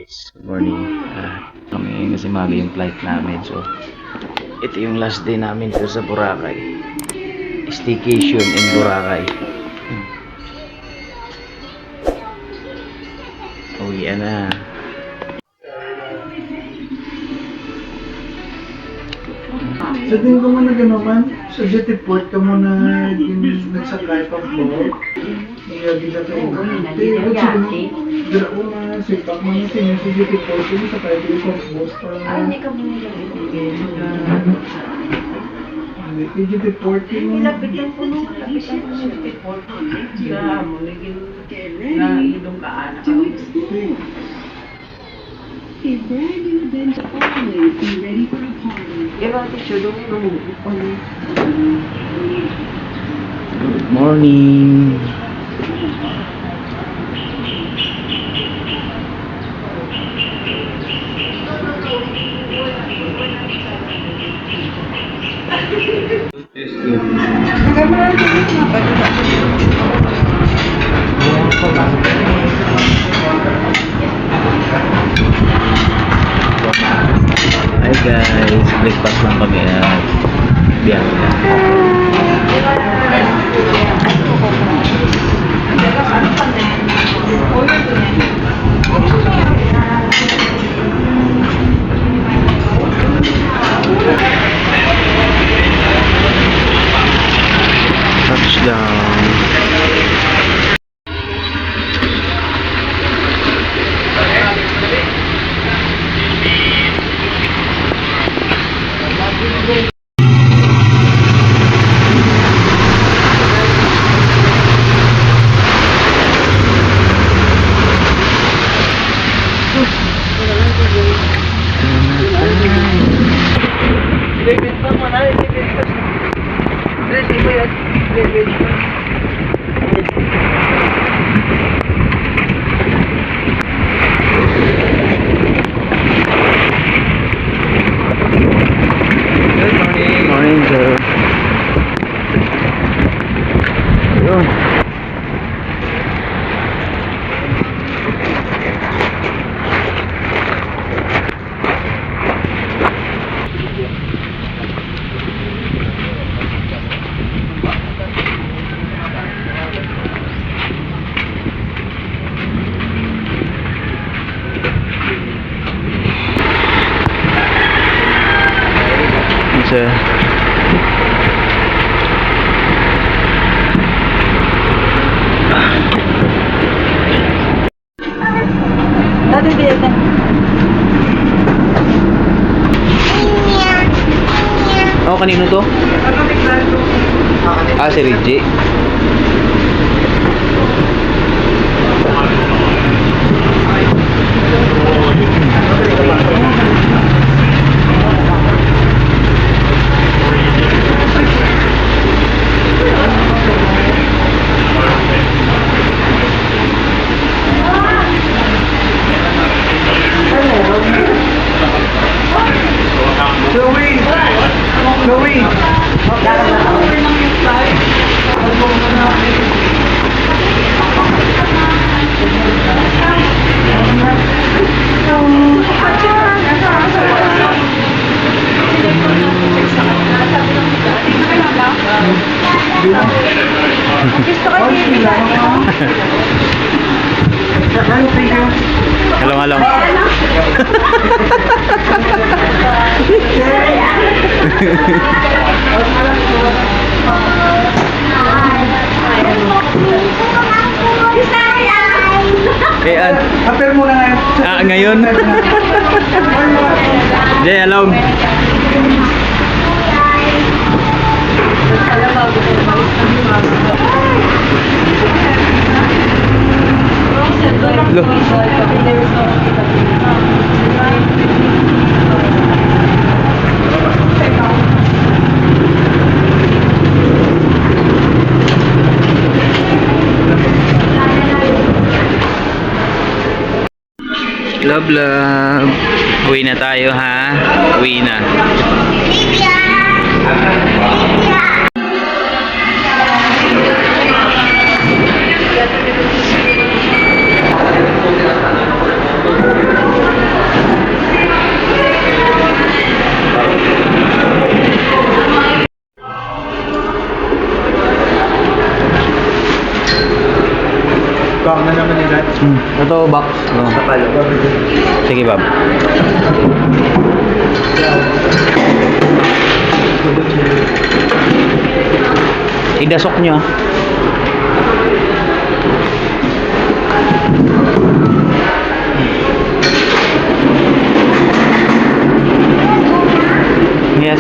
guys, good morning. Kami ngayon kasi maga yung flight namin. So, ito yung last day namin dito sa Boracay. Staycation in Boracay. Uwi na. Sa din ko man naganoman, sa jetty port ka mo na nagsakay pang boat. Nagagin na ka iba. Dira ko na, sipak mo na siya sa jetty port ko sa kaya dito pang boat. Hindi ka muna lang Hindi, kay jetty port ko mo. Lapitan po nung jetty port ko. Sa mo, naging na ilong ka anak. A brand new bench always be ready for a party. Good morning. Hi guys, breakfast lang kami at biyahe na. Touchdown. Morning, sir. Ayun. Sir. Oh, kanino to? Ah, si Reggie. Hello, hello. Ayan. Apel mo na ngayon. Ah, ngayon? Jay, hello. Look. Love, love. Uwi na tayo, ha? Uwi na. Ito box. Sige, Bob. Idasok nyo. Yes.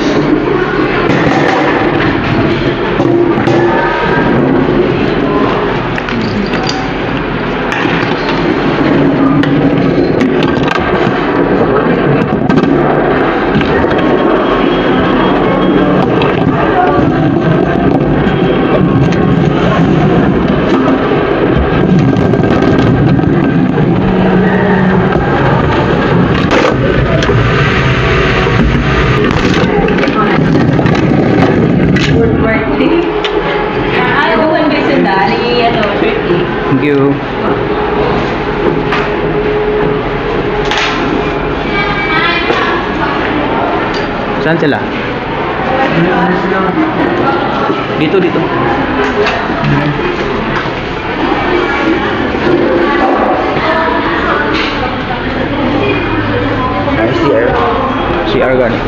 Thank you. Saan sila? Dito, dito. CR. CR gani.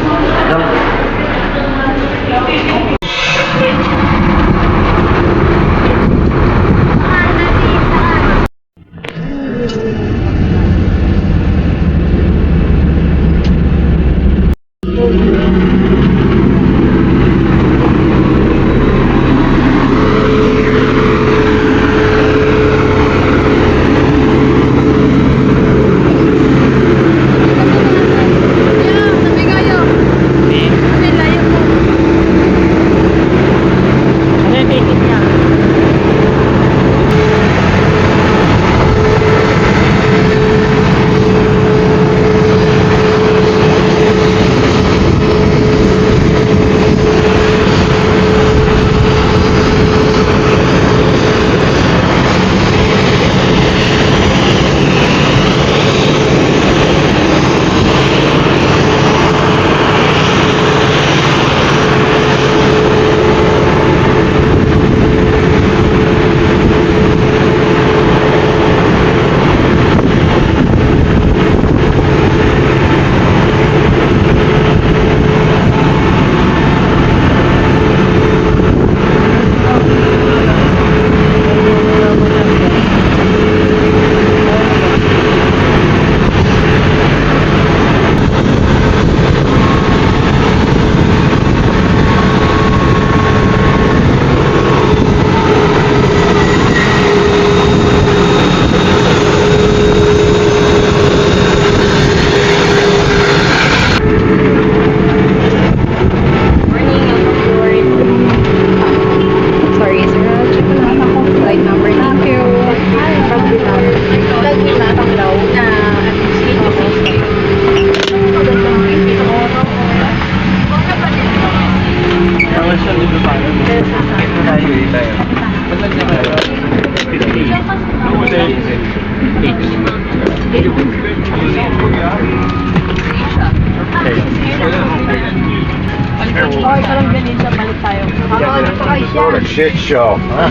What a shit show. Huh?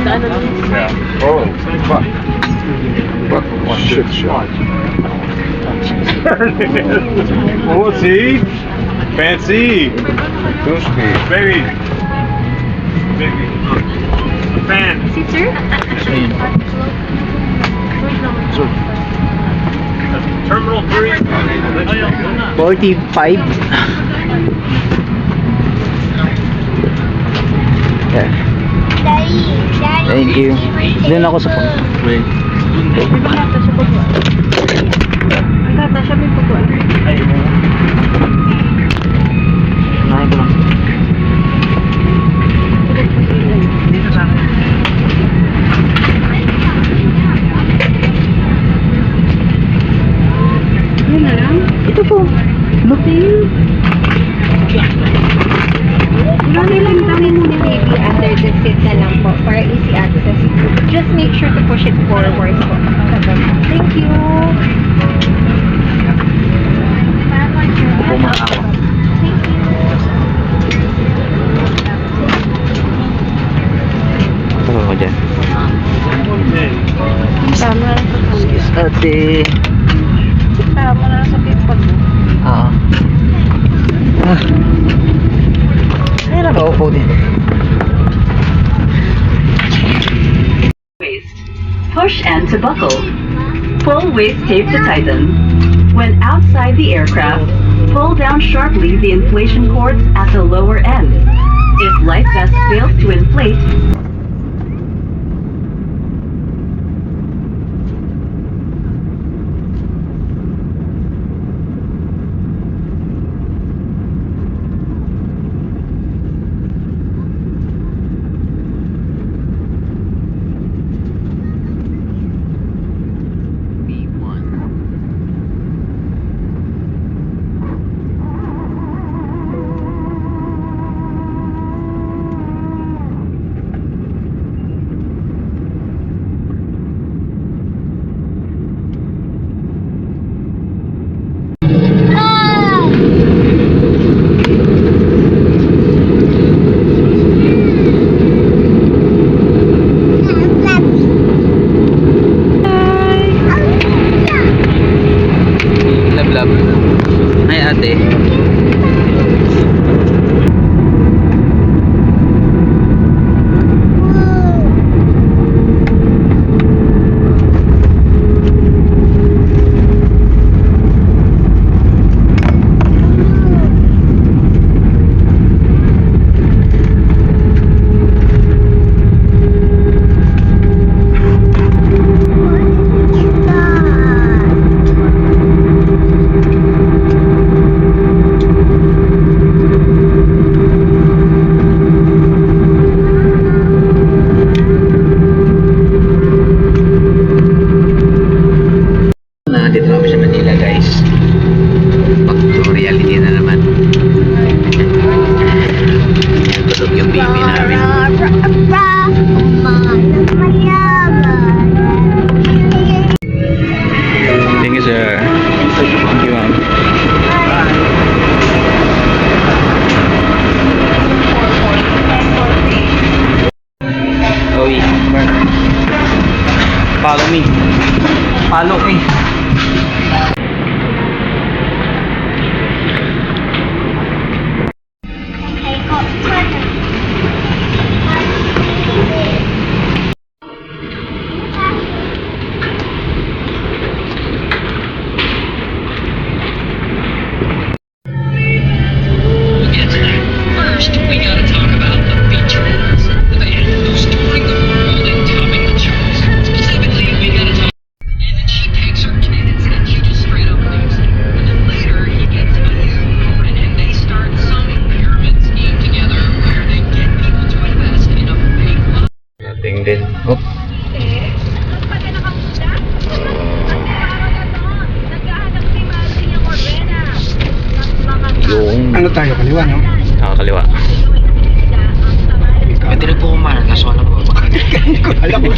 Yeah. Holy fuck. What a shit show. Oh, see? Fancy. Two speed. Baby. Baby. Fan. Terminal 3. 45. Yeah. Thank you. Doon ako sa wait. Nahin ko lang. Dito sa akin. Yun na lang. Ito po. Look. Lang namin muna maybe under the seat na lang po para easy access. Just make sure to push it forward po. Thank you. Puma ako. Tama ko dyan. Tama. ate. Tama na sa people. Ah. Ayun na ba upo din? Waist. Push and to buckle. Pull waist tape to tighten. When outside the aircraft, pull down sharply the inflation cords at the lower end. If life vest fails to inflate, Love. Ay ate. Nandito na kami sa Manila guys. Back to reality na naman. Tulog yung baby namin. Thank you sir. Thank you ma'am. Oy. Follow me. Follow me. First, we gotta talk about the features. The band who's touring the world and topping the charts. Specifically, we gotta talk. And then she takes her kids and she just straight up leaves them. And then later, he gets a new girlfriend and they start some pyramid scheme together where they get people to invest in a fake love. Dating din. Oh. Yung Ano tayo, kaliwa, no? nakakaliwa. Pwede rin po kumain, kaso alam mo, baka Alam mo,